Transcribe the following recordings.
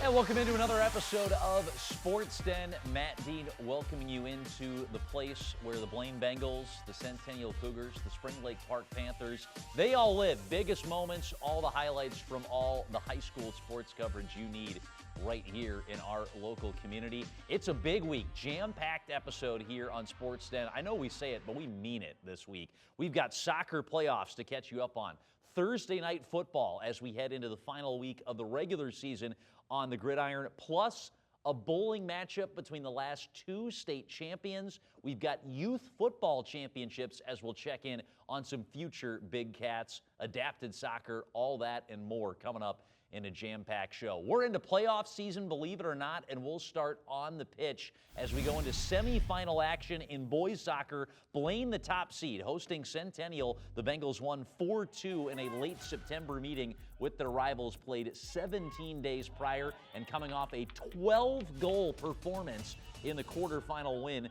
And welcome into another episode of Sports Den. Matt Dean welcoming you into the place where the Blaine Bengals, the Centennial Cougars, the Spring Lake Park Panthers, they all live. Biggest moments, all the highlights from all the high school sports coverage you need right here in our local community. It's a big week, jam-packed episode here on Sports Den. I know we say it, but we mean it this week. We've got soccer playoffs to catch you up on. Thursday night football as we head into the final week of the regular season on the gridiron, plus a bowling matchup between the last two state champions. We've got youth football championships as we'll check in on some future Big Cats, adapted soccer, all that and more coming up in a jam-packed show. We're into playoff season, believe it or not, and we'll start on the pitch as we go into semifinal action in boys soccer. Blaine, the top seed, hosting Centennial. The Bengals won 4-2 in a late September meeting with their rivals, played 17 days prior, and coming off a 12-goal performance in the quarterfinal win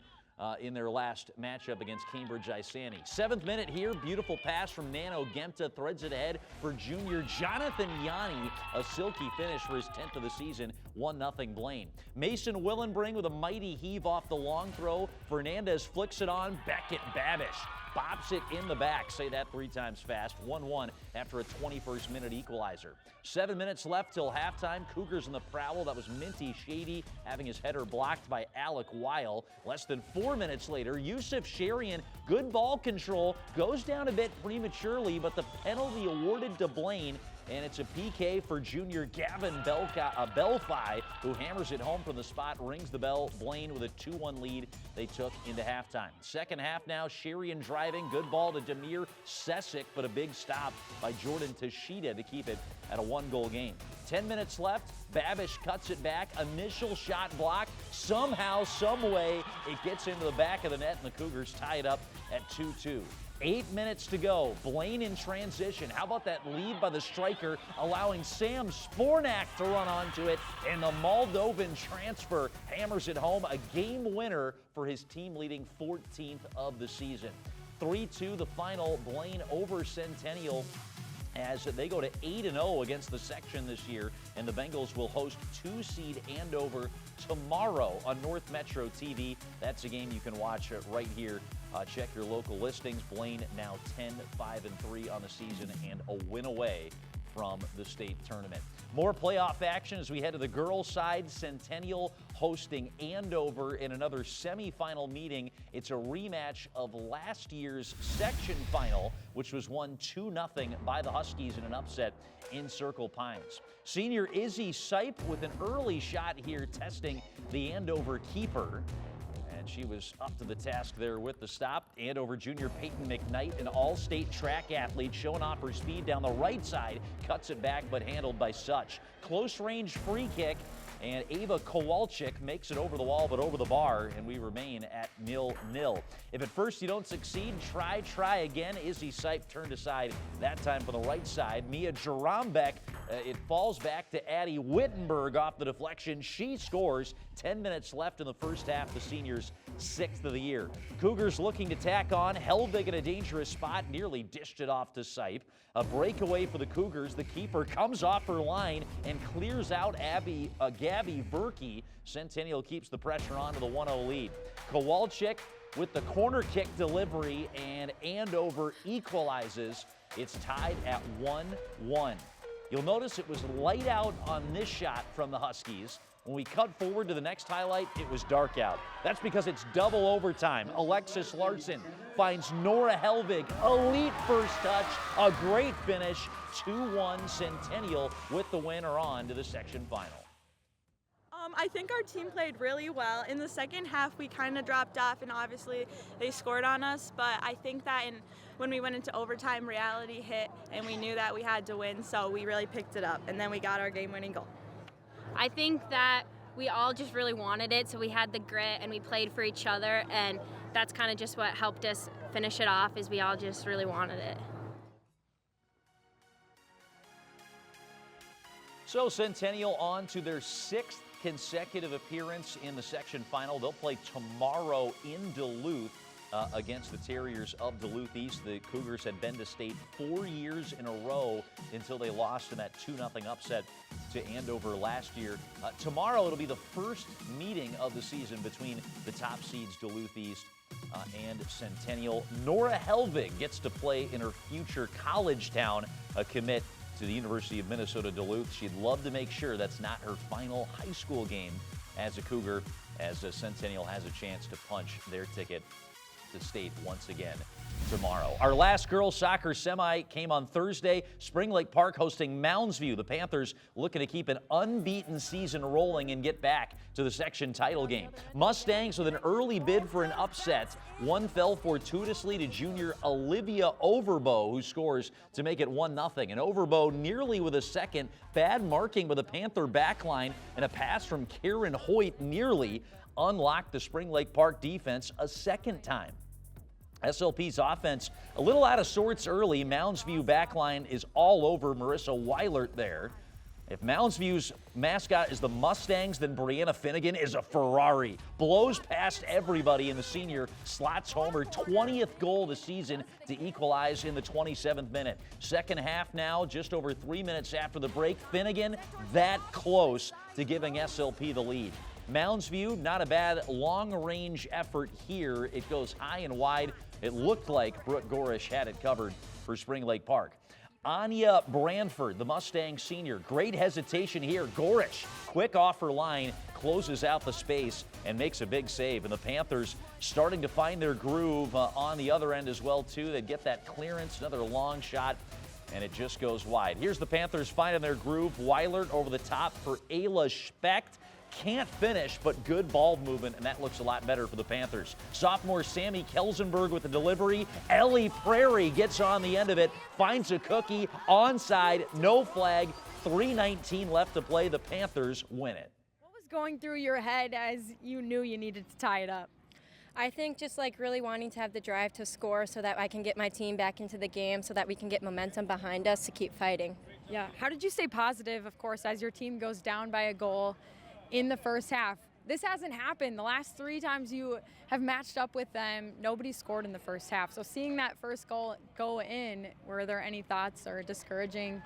in their last matchup against Cambridge Isani. 7th minute here, beautiful pass from Nano Gemta, threads it ahead for junior Jonathan Yanni. A silky finish for his 10th of the season, 1-0 Blaine. Mason Willenbring with a mighty heave off the long throw. Fernandez flicks it on, Beckett Babish bops it in the back. Say that 3 times fast. 1-1 after a 21st minute equalizer. 7 minutes left till halftime. Cougars in the prowl. That was Minty Shady having his header blocked by Alec Weil. Less than 4 minutes later, Yusuf Sharian, good ball control, goes down a bit prematurely, but the penalty awarded to Blaine. And it's a PK for junior Gavin Belfi, who hammers it home from the spot, rings the bell. Blaine with a 2-1 lead they took into halftime. Second half now, Sharian driving, good ball to Demir Sesic, but a big stop by Jordan Tashida to keep it at a 1-goal game. 10 minutes left, Babish cuts it back, initial shot blocked. Somehow, some way, it gets into the back of the net, and the Cougars tie it up at 2-2. 8 minutes to go. Blaine in transition. How about that lead by the striker, allowing Sam Spornak to run onto it, and the Moldovan transfer hammers it home. A game winner for his team-leading 14th of the season. 3-2 the final. Blaine over Centennial as they go to 8-0 against the section this year, and the Bengals will host 2-seed Andover tomorrow on North Metro TV. That's a game you can watch right here. Check your local listings. Blaine now 10-5-3 on the season and a win away from the state tournament. More playoff action as we head to the girls' side. Centennial hosting Andover in another semifinal meeting. It's a rematch of last year's section final, which was won 2-0 by the Huskies in an upset in Circle Pines. Senior Izzy Sipe with an early shot here, testing the Andover keeper. And she was up to the task there with the stop. Andover junior Peyton McKnight, an all-state track athlete, showing off her speed down the right side, cuts it back but handled by Such. Close range free kick, and Ava Kowalczyk makes it over the wall but over the bar, and we remain at 0-0. If at first you don't succeed, try again. Izzy Sipe turned aside, that time from the right side. Mia Jarambek, it falls back to Addie Wittenberg off the deflection. She scores. 10 minutes left in the first half, the seniors' 6th of the year. Cougars looking to tack on. Helbig in a dangerous spot, nearly dished it off to Sipe. A breakaway for the Cougars. The keeper comes off her line and clears out Gabby Berkey. Centennial keeps the pressure on to the 1-0 lead. Kowalczyk with the corner kick delivery, and Andover equalizes. It's tied at 1-1. You'll notice it was light out on this shot from the Huskies. When we cut forward to the next highlight, it was dark out. That's because it's double overtime. Alexis Larson finds Nora Helvig. Elite first touch, a great finish. 2-1 Centennial with the winner on to the section final. I think our team played really well. In the second half, we kind of dropped off, and obviously they scored on us. But I think that when we went into overtime, reality hit, and we knew that we had to win, so we really picked it up. And then we got our game-winning goal. I think that we all just really wanted it, so we had the grit, and we played for each other, and that's kind of just what helped us finish it off, is we all just really wanted it. So Centennial on to their 6th consecutive appearance in the section final. They'll play tomorrow in Duluth. against the Terriers of Duluth East. The Cougars had been to state 4 years in a row until they lost in that 2-0 upset to Andover last year. Tomorrow it'll be the first meeting of the season between the top seeds Duluth East and Centennial. Nora Helvig gets to play in her future college town, a commit to the University of Minnesota Duluth. She'd love to make sure that's not her final high school game as a Cougar, as Centennial has a chance to punch their ticket to state once again tomorrow. Our last girls soccer semi came on Thursday. Spring Lake Park hosting Mounds View. The Panthers looking to keep an unbeaten season rolling and get back to the section title game. Mustangs with an early bid for an upset. One fell fortuitously to junior Olivia Overbo, who scores to make it 1-0. And Overbo nearly with a second. Bad marking by the Panther backline, and a pass from Karen Hoyt nearly unlocked the Spring Lake Park defense a second time. SLP's offense a little out of sorts early. Mounds View backline is all over Marissa Weilert there. If Mounds View's mascot is the Mustangs, then Brianna Finnegan is a Ferrari. Blows past everybody, and the senior slots home her 20th goal of the season to equalize in the 27th minute. Second half now, just over 3 minutes after the break. Finnegan that close to giving SLP the lead. Mounds View, not a bad long-range effort here. It goes high and wide. It looked like Brooke Gorish had it covered for Spring Lake Park. Anya Branford, the Mustang senior, great hesitation here. Gorish, quick off her line, closes out the space and makes a big save. And the Panthers starting to find their groove on the other end as well, too. They get that clearance, another long shot, and it just goes wide. Here's the Panthers finding their groove. Weilert over the top for Ayla Specht. Can't finish, but good ball movement, and that looks a lot better for the Panthers. Sophomore Sammy Kelsenberg with the delivery. Ellie Prairie gets on the end of it, finds a cookie, onside, no flag, 3:19 left to play. The Panthers win it. What was going through your head as you knew you needed to tie it up? I think just like really wanting to have the drive to score so that I can get my team back into the game so that we can get momentum behind us to keep fighting. Yeah. How did you stay positive, of course, as your team goes down by a goal in the first half? This hasn't happened. The last 3 times you have matched up with them, nobody scored in the first half. So seeing that first goal go in, were there any thoughts or discouraging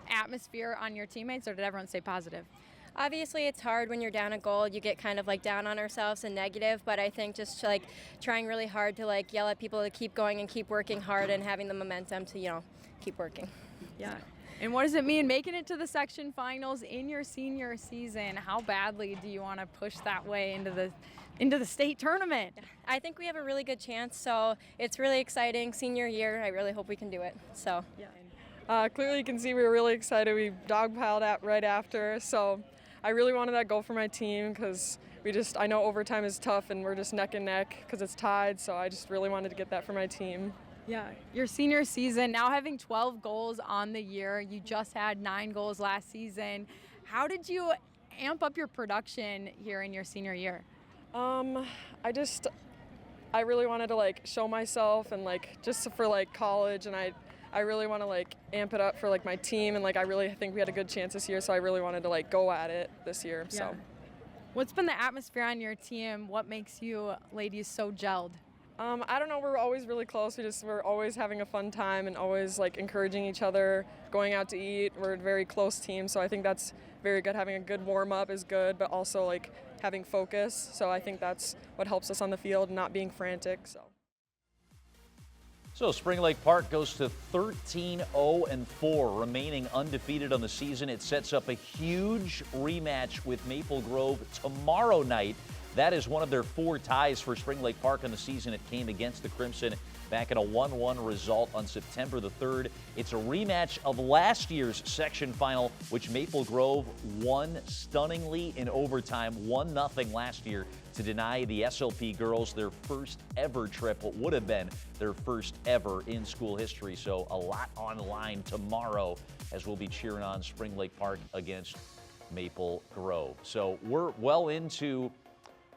atmosphere on your teammates, or did everyone stay positive? Obviously, it's hard when you're down a goal. You get kind of like down on ourselves and negative, but I think just like trying really hard to like yell at people to keep going and keep working hard and having the momentum to, keep working. Yeah. And what does it mean making it to the section finals in your senior season? How badly do you want to push that way into the state tournament? I think we have a really good chance, so it's really exciting. Senior year, I really hope we can do it. So yeah. Clearly you can see we were really excited. We dogpiled right after, so I really wanted that goal for my team because I know overtime is tough and we're just neck and neck because it's tied, so I just really wanted to get that for my team. Yeah, your senior season, now having 12 goals on the year, you just had 9 goals last season. How did you amp up your production here in your senior year? I really wanted to show myself and just for college, and I really want to amp it up for my team, and I really think we had a good chance this year, so I really wanted to go at it this year. Yeah. So what's been the atmosphere on your team? What makes you ladies so gelled? I don't know, we're always really close. We're always having a fun time and always encouraging each other, going out to eat. We're a very close team, so I think that's very good. Having a good warm-up is good, but also having focus. So I think that's what helps us on the field, not being frantic. So Spring Lake Park goes to 13-0-4, remaining undefeated on the season. It sets up a huge rematch with Maple Grove tomorrow night. That is one of their 4 ties for Spring Lake Park in the season. It came against the Crimson back in a 1-1 result on September the 3rd. It's a rematch of last year's section final, which Maple Grove won stunningly in overtime, 1-0 last year, to deny the SLP girls their first ever trip, what would have been their first ever in school history. So a lot on the line tomorrow as we'll be cheering on Spring Lake Park against Maple Grove. So we're well into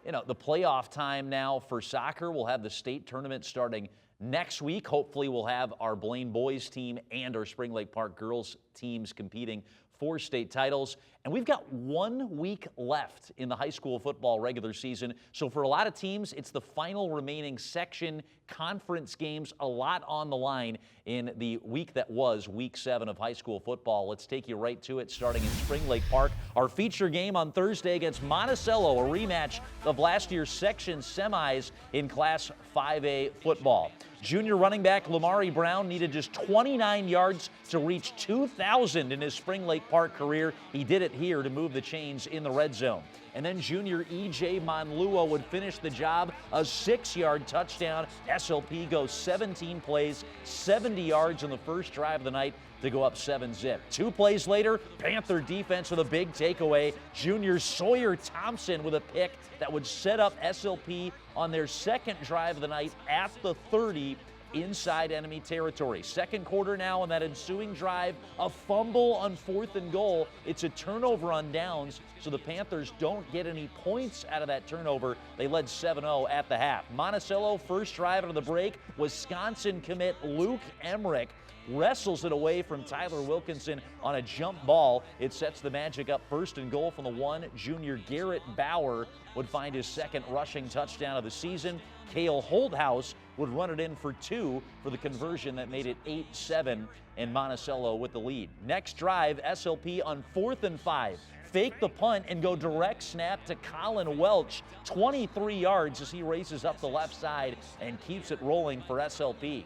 the playoff time now for soccer. We'll have the state tournament starting next week. Hopefully we'll have our Blaine boys team and our Spring Lake Park girls teams competing 4 state titles. And we've got 1 week left in the high school football regular season. So for a lot of teams, it's the final remaining section conference games, a lot on the line in the week that was week 7 of high school football. Let's take you right to it, starting in Spring Lake Park. Our feature game on Thursday against Monticello, a rematch of last year's section semis in Class 5A football. Junior running back Lamari Brown needed just 29 yards to reach 2,000 in his Spring Lake Park career. He did it here to move the chains in the red zone. And then junior E.J. Monluo would finish the job, a 6-yard touchdown. SLP goes 17 plays, 70 yards in the first drive of the night to go up 7-zip. 2 plays later, Panther defense with a big takeaway. Junior Sawyer Thompson with a pick that would set up SLP on their second drive of the night at the 30 inside enemy territory. Second quarter now, on that ensuing drive, a fumble on 4th and goal. It's a turnover on downs, so the Panthers don't get any points out of that turnover. They led 7-0 at the half. Monticello, first drive out of the break. Wisconsin commit Luke Emmerich wrestles it away from Tyler Wilkinson on a jump ball. It sets the Magic up 1st and goal from the 1. Junior Garrett Bauer would find his second rushing touchdown of the season. Cale Holthouse would run it in for 2 for the conversion that made it 8-7, and Monticello with the lead. Next drive, SLP on 4th and 5. Fake the punt and go direct snap to Colin Welch, 23 yards as he races up the left side and keeps it rolling for SLP.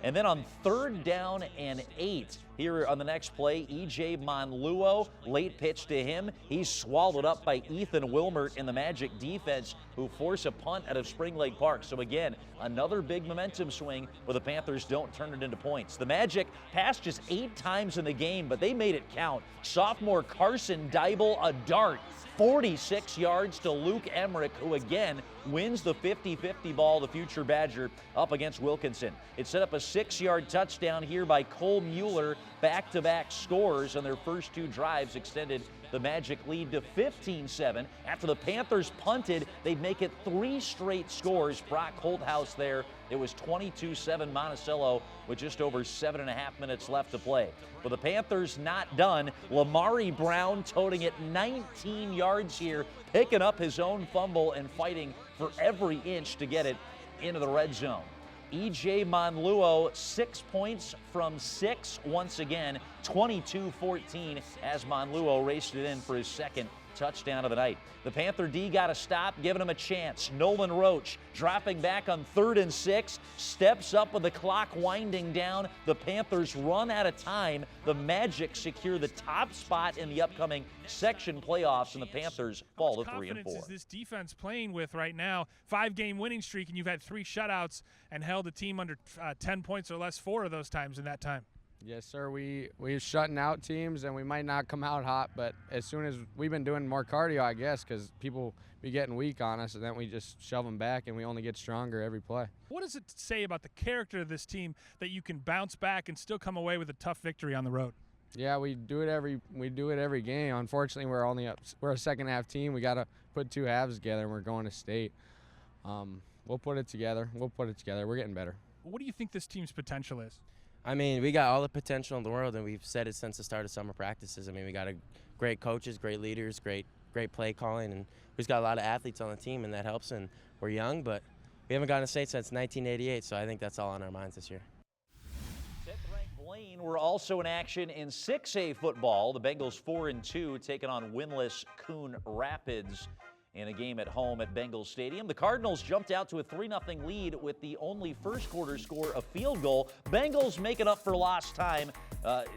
And then on 3rd down and 8, here on the next play, E.J. Monluo, late pitch to him. He's swallowed up by Ethan Wilmert in the Magic defense, who force a punt out of Spring Lake Park. So again, another big momentum swing where the Panthers don't turn it into points. The Magic passed just 8 times in the game, but they made it count. Sophomore Carson Dybel, a dart, 46 yards to Luke Emmerich, who again wins the 50-50 ball, the future Badger, up against Wilkinson. It set up a 6-yard touchdown here by Cole Mueller. Back-to-back scores on their first 2 drives extended the Magic lead to 15-7. After the Panthers punted, they'd make it 3 straight scores. Brock Holthouse there. It was 22-7 Monticello with just over 7.5 minutes left to play. But the Panthers not done. Lamari Brown toting it 19 yards here, picking up his own fumble and fighting for every inch to get it into the red zone. E.J. Monluo, 6 points from 6 once again, 22-14 as Monluo raced it in for his second touchdown of the night. The Panther D got a stop, giving him a chance. Nolan Roach dropping back on 3rd and 6, steps up with the clock winding down. The Panthers run out of time. The Magic secure the top spot in the upcoming section playoffs, and the Panthers fall to 3-4. Confidence is this defense playing with right now? 5-game winning streak, and you've had 3 shutouts and held a team under 10 points or less 4 of those times in that time. Yes, sir. We're shutting out teams, and we might not come out hot, but as soon as we've been doing more cardio, I guess, because people be getting weak on us, and then we just shove them back, and we only get stronger every play. What does it say about the character of this team that you can bounce back and still come away with a tough victory on the road? Yeah, we do it every game. Unfortunately, we're a second half team. We got to put 2 halves together, and we're going to state. We'll put it together. We're getting better. What do you think this team's potential is? I mean, we got all the potential in the world, and we've said it since the start of summer practices. I mean, we got great coaches, great leaders, great play calling, and we've got a lot of athletes on the team, and that helps. And we're young, but we haven't gotten to state since 1988, so I think that's all on our minds this year. 10th-ranked Blaine were also in action in 6A football. The Bengals 4-2 taking on winless Coon Rapids in a game at home at Bengals Stadium. The Cardinals jumped out to a 3-0 lead with the only first quarter score a field goal. Bengals making up for lost time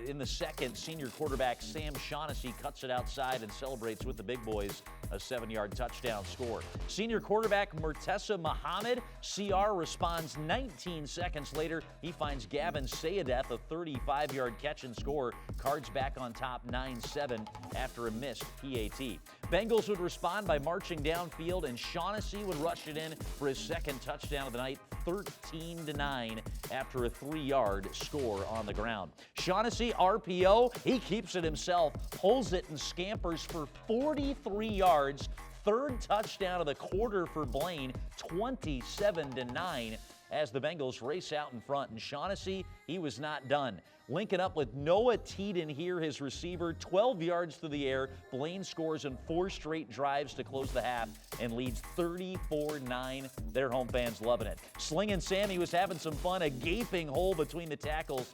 in the second. Senior quarterback Sam Shaughnessy cuts it outside and celebrates with the big boys a 7-yard touchdown score. Senior quarterback Murtesa Muhammad, CR responds 19 seconds later. He finds Gavin Sayedeth, a 35-yard catch and score. Cards back on top 9-7 after a missed PAT. Bengals would respond by marching downfield, and Shaughnessy would rush it in for his second touchdown of the night, 13-9 after a 3-yard score on the ground. Shaughnessy, RPO, he keeps it himself, pulls it and scampers for 43 yards, Third touchdown of the quarter for Blaine, 27-9 as the Bengals race out in front. And Shaughnessy, he was not done. Linking up with Noah Teeden here, his receiver, 12 yards through the air. Blaine scores in 4 straight drives to close the half and leads 34-9. Their home fans loving it. Slingin' Sammy was having some fun, a gaping hole between the tackles.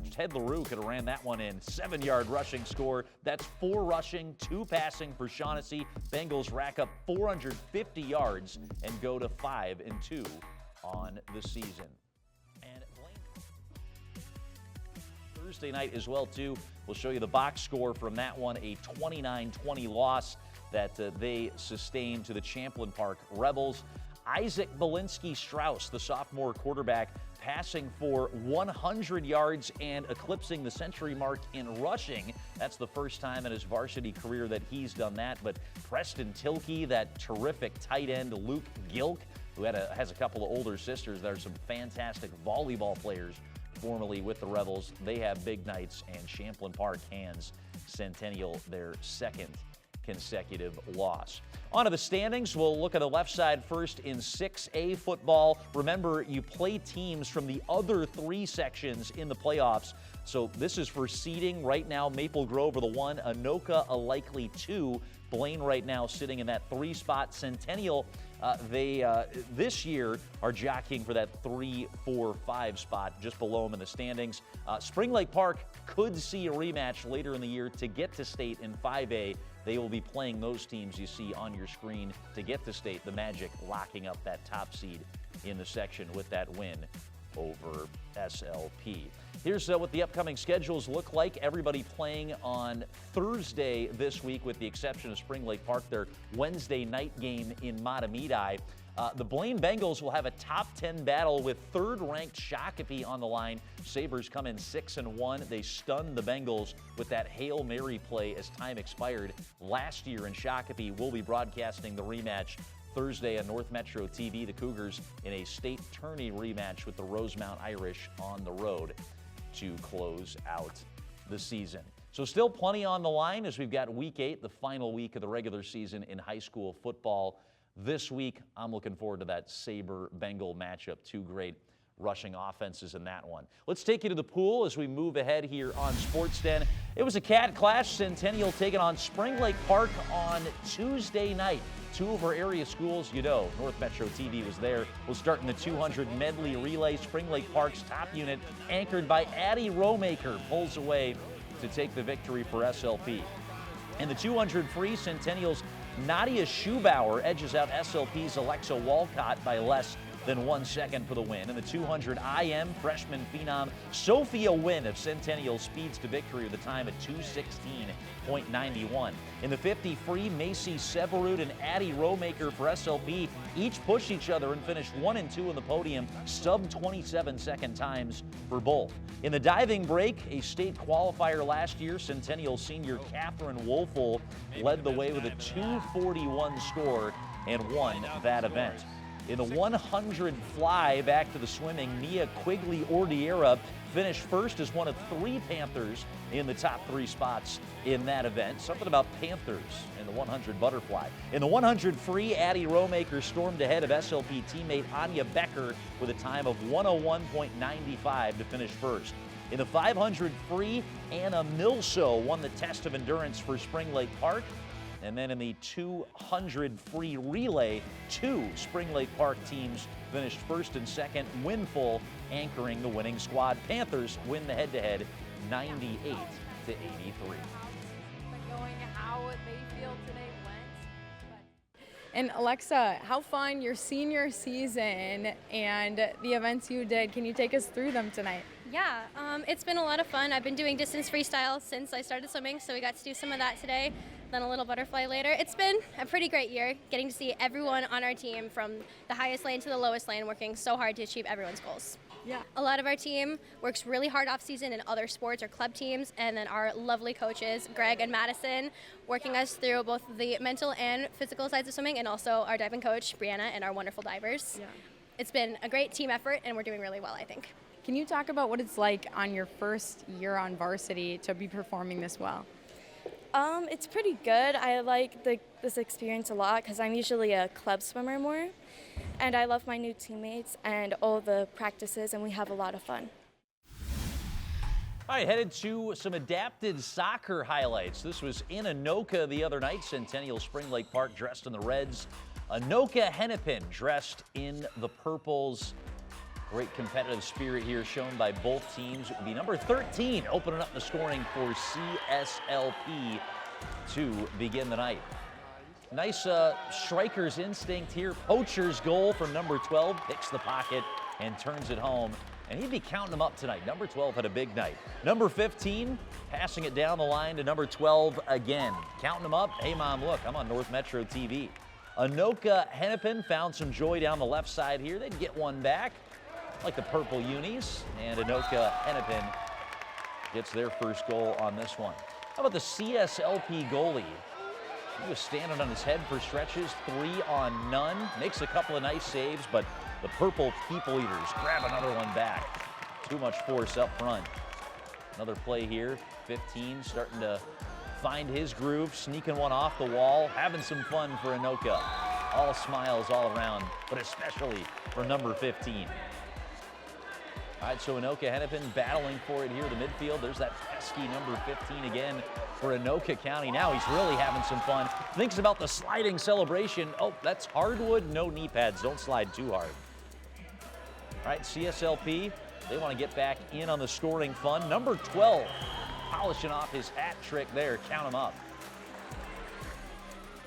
Ted LaRue could have ran that one in. 7-yard rushing score. That's 4 rushing, 2 passing for Shaughnessy. Bengals rack up 450 yards and go to 5-2 on the season. And Thursday night as well, too. We'll show you the box score from that one, a 29-20 loss that they sustained to the Champlin Park Rebels. Isaac Belinsky-Strauss, the sophomore quarterback, passing for 100 yards and eclipsing the century mark in rushing. That's the first time in his varsity career that he's done that. But Preston Tilkey, that terrific tight end, Luke Gilk, who has a couple of older sisters that are some fantastic volleyball players formerly with the Rebels. They have big nights, and Champlin Park hands Centennial their second consecutive loss. On to the standings. We'll look at the left side first in 6A football. Remember, you play teams from the other 3 sections in the playoffs. So this is for seeding. Right now, Maple Grove are the 1, Anoka a likely 2. Blaine right now sitting in that 3 spot. Centennial, they this year are jockeying for that 3, 4, 5 spot just below them in the standings. Spring Lake Park could see a rematch later in the year to get to state in 5A. They will be playing those teams you see on your screen to get to state. The Magic locking up that top seed in the section with that win over SLP. Here's what the upcoming schedules look like. Everybody playing on Thursday this week with the exception of Spring Lake Park, their Wednesday night game in Matamidi. The Blaine Bengals will have a top 10 battle with third-ranked Shakopee on the line. Sabres come in 6-1. They stunned the Bengals with that Hail Mary play as time expired last year in Shakopee. We'll be broadcasting the rematch Thursday on North Metro TV. The Cougars in a state tourney rematch with the Rosemount Irish on the road to close out the season. So still plenty on the line as we've got Week 8, the final week of the regular season in high school football. This week, I'm looking forward to that Sabre-Bengal matchup. 2 great rushing offenses in that one. Let's take you to the pool as we move ahead here on Sports Den. It was a cat clash. Centennial taking on Spring Lake Park on Tuesday night. 2 of our area schools, you know, North Metro TV was there. We'll start in the 200 medley relay. Spring Lake Park's top unit, anchored by Addie Rowmaker, pulls away to take the victory for SLP. In the 200 free, Centennial's Nadia Schubauer edges out SLP's Alexa Walcott by less than 1 second for the win. In the 200 IM, freshman phenom Sophia Wynn of Centennial speeds to victory with a time at 2:16.91. In the 50 free, Macy Severud and Addie Rowmaker for SLP each push each other and finished 1 and 2 on the podium, sub 27-second times for both. In the diving break, a state qualifier last year, Centennial senior Catherine Wolfel led the way with a 2:41 score and won that event. In the 100 fly, back to the swimming, Nia Quigley-Ordiera finished first as one of 3 Panthers in the top 3 spots in that event. Something about Panthers in the 100 butterfly. In the 100 free, Addie Rowmaker stormed ahead of SLP teammate Anya Becker with a time of 101.95 to finish first. In the 500 free, Anna Milso won the test of endurance for Spring Lake Park. And then in the 200 free relay, 2 Spring Lake Park teams finished first and second. Winful anchoring the winning squad. Panthers win the head-to-head 98-83. How they feel today went. And Alexa, how fun your senior season and the events you did. Can you take us through them tonight? Yeah, it's been a lot of fun. I've been doing distance freestyle since I started swimming, so we got to do some of that today, then a little butterfly later. It's been a pretty great year, getting to see everyone on our team from the highest lane to the lowest lane working so hard to achieve everyone's goals. Yeah. A lot of our team works really hard off season in other sports or club teams, and then our lovely coaches, Greg and Madison, working us through both the mental and physical sides of swimming, and also our diving coach, Brianna, and our wonderful divers. Yeah. It's been a great team effort, and we're doing really well, I think. Can you talk about what it's like on your first year on varsity to be performing this well? It's pretty good. I like this experience a lot because I'm usually a club swimmer more, and I love my new teammates and all the practices, and we have a lot of fun. All right, headed to some adapted soccer highlights. This was in Anoka the other night. Centennial Spring Lake Park dressed in the reds. Anoka Hennepin dressed in the purples. Great competitive spirit here shown by both teams. It would be number 13 opening up the scoring for CSLP to begin the night. Nice striker's instinct here. Poacher's goal from number 12. Picks the pocket and turns it home. And he'd be counting them up tonight. Number 12 had a big night. Number 15 passing it down the line to number 12 again. Counting them up. Hey, Mom, look, I'm on North Metro TV. Anoka Hennepin found some joy down the left side here. They'd get one back, like the purple unis. And Anoka Hennepin gets their first goal on this one. How about the CSLP goalie? He was standing on his head for stretches, 3 on none. Makes a couple of nice saves, but the purple people eaters grab another one back. Too much force up front. Another play here. 15 starting to find his groove, sneaking one off the wall, having some fun for Anoka. All smiles all around, but especially for number 15. All right, so Anoka Hennepin battling for it here in the midfield. There's that pesky number 15 again for Anoka County. Now he's really having some fun. Thinks about the sliding celebration. Oh, that's hardwood, no knee pads. Don't slide too hard. All right, CSLP, they want to get back in on the scoring fun. Number 12, polishing off his hat trick there. Count him up.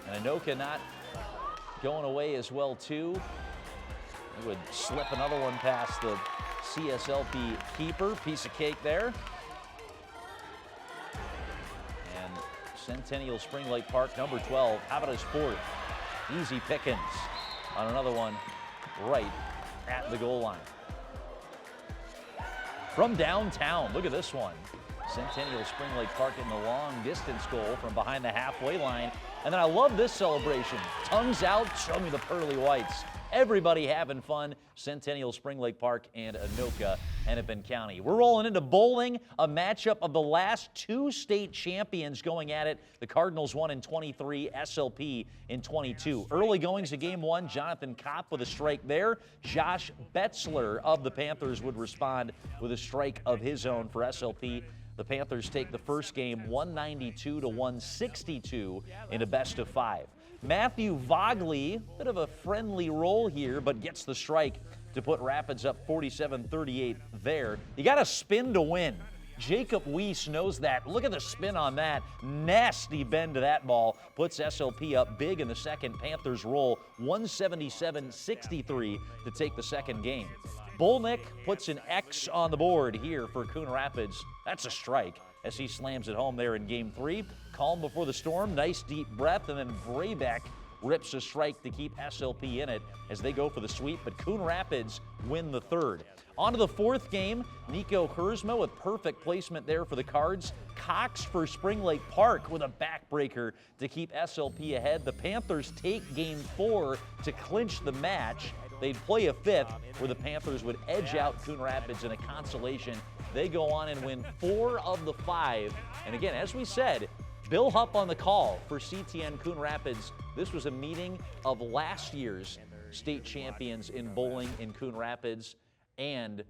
And Anoka not going away as well, too. He would slip another one past the CSLP keeper. Piece of cake there. And Centennial Spring Lake Park, number 12. How about his fourth? Easy pickings on another one right at the goal line. From downtown, look at this one. Centennial Spring Lake Park in the long distance goal from behind the halfway line. And then I love this celebration. Tongues out, show me the pearly whites. Everybody having fun. Centennial Spring Lake Park and Anoka Hennepin County. We're rolling into bowling, a matchup of the last 2 state champions going at it. The Cardinals won in 23, SLP in 22. Early goings of game 1, Jonathan Kopp with a strike there. Josh Betzler of the Panthers would respond with a strike of his own for SLP. The Panthers take the first game 192 to 162 in a best of 5. Matthew Vogley, bit of a friendly role here, but gets the strike to put Rapids up 47-38 there. You got to spin to win. Jacob Weiss knows that. Look at the spin on that. Nasty bend to that ball. Puts SLP up big in the second. Panthers roll 177-63 to take the second game. Bolnick puts an X on the board here for Coon Rapids. That's a strike as he slams it home there in game 3. Calm before the storm, nice deep breath, and then Vraybeck rips a strike to keep SLP in it as they go for the sweep, but Coon Rapids win the third. On to the fourth game, Nico Herzma with perfect placement there for the Cards. Cox for Spring Lake Park with a backbreaker to keep SLP ahead. The Panthers take game 4 to clinch the match. They'd play a fifth where the Panthers would edge out Coon Rapids in a consolation. They go on and win 4 of the 5. And again, as we said, Bill Hupp on the call for CTN Coon Rapids. This was a meeting of last year's state champions in bowling in Coon Rapids and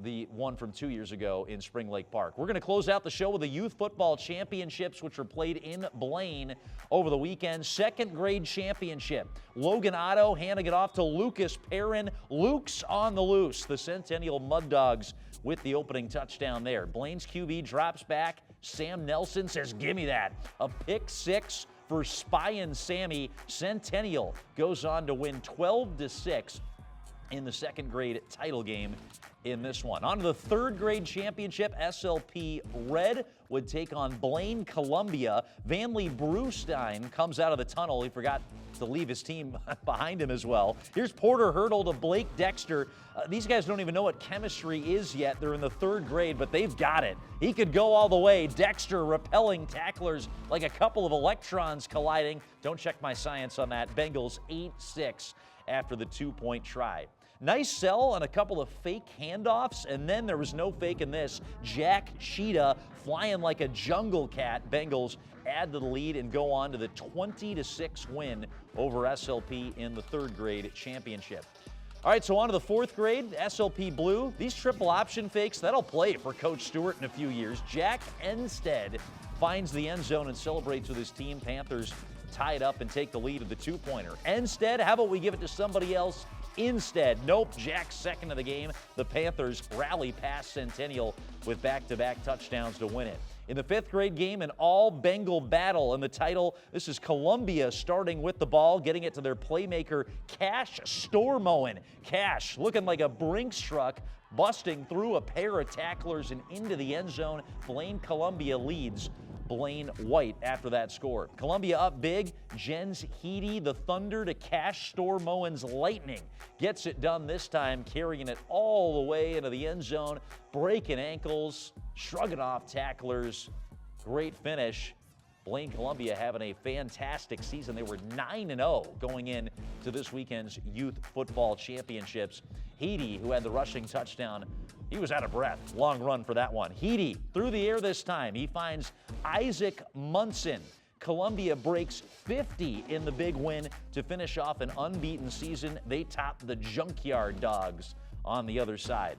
the one from 2 years ago in Spring Lake Park. We're going to close out the show with the Youth Football Championships, which were played in Blaine over the weekend. Second grade championship. Logan Otto handing it off to Lucas Perrin. Luke's on the loose. The Centennial Mud Dogs with the opening touchdown there. Blaine's QB drops back. Sam Nelson says, "Give me that." A pick 6 for Spy Sammy. Centennial goes on to win 12-6 in the second grade title game in this one. On to the third grade championship, SLP Red would take on Blaine Columbia. Vanley Brewstein comes out of the tunnel. He forgot to leave his team behind him as well. Here's Porter Hurdle to Blake Dexter. These guys don't even know what chemistry is yet. They're in the third grade, but they've got it. He could go all the way. Dexter repelling tacklers like a couple of electrons colliding. Don't check my science on that. Bengals 8-6 after the 2-point try. Nice sell on a couple of fake handoffs, and then there was no fake in this. Jack Sheeta flying like a jungle cat. Bengals add to the lead and go on to the 20-6 win over SLP in the third grade championship. All right, so on to the fourth grade, SLP Blue. These triple option fakes, that'll play for Coach Stewart in a few years. Jack Enstead finds the end zone and celebrates with his team. Panthers tie it up and take the lead of the two-pointer. Enstead, how about we give it to somebody else instead? Nope, Jack's second of the game. The Panthers rally past Centennial with back-to-back touchdowns to win it. In the fifth grade game, an all-Bengal battle, and the title, this is Columbia starting with the ball, getting it to their playmaker, Cash Stormoen. Cash looking like a Brinks truck, busting through a pair of tacklers and into the end zone. Blaine Columbia leads Blaine White after that score. Columbia up big. Jens Heedy, the Thunder, to Cash Stormoen's Lightning. Gets it done this time, carrying it all the way into the end zone, breaking ankles, shrugging off tacklers. Great finish. Blaine Columbia having a fantastic season. They were 9-0 going in to this weekend's youth football championships. Heedy, who had the rushing touchdown, he was out of breath. Long run for that one. Heedy through the air this time. He finds Isaac Munson. Columbia breaks 50 in the big win to finish off an unbeaten season. They top the Junkyard Dogs on the other side.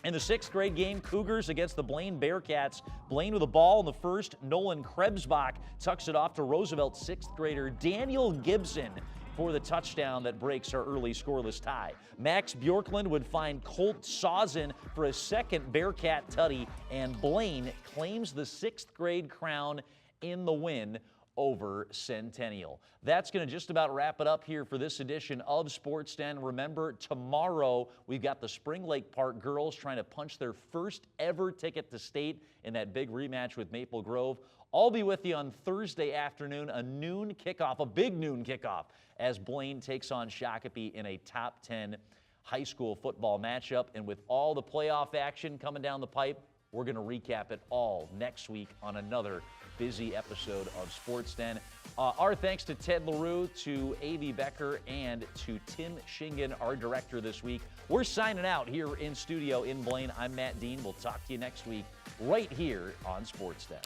In the sixth grade game, Cougars against the Blaine Bearcats. Blaine with the ball in the first. Nolan Krebsbach tucks it off to Roosevelt sixth grader Daniel Gibson for the touchdown that breaks our early scoreless tie. Max Bjorklund would find Colt Sawson for a second Bearcat tutty, and Blaine claims the sixth grade crown in the win over Centennial. That's going to just about wrap it up here for this edition of Sports Den. Remember, tomorrow we've got the Spring Lake Park girls trying to punch their first ever ticket to state in that big rematch with Maple Grove. I'll be with you on Thursday afternoon, a noon kickoff, a big noon kickoff, as Blaine takes on Shakopee in a top 10 high school football matchup. And with all the playoff action coming down the pipe, we're going to recap it all next week on another busy episode of Sports Den. Our thanks to Ted LaRue, to A.V. Becker, and to Tim Shingen, our director this week. We're signing out here in studio in Blaine. I'm Matt Dean. We'll talk to you next week right here on Sports Den.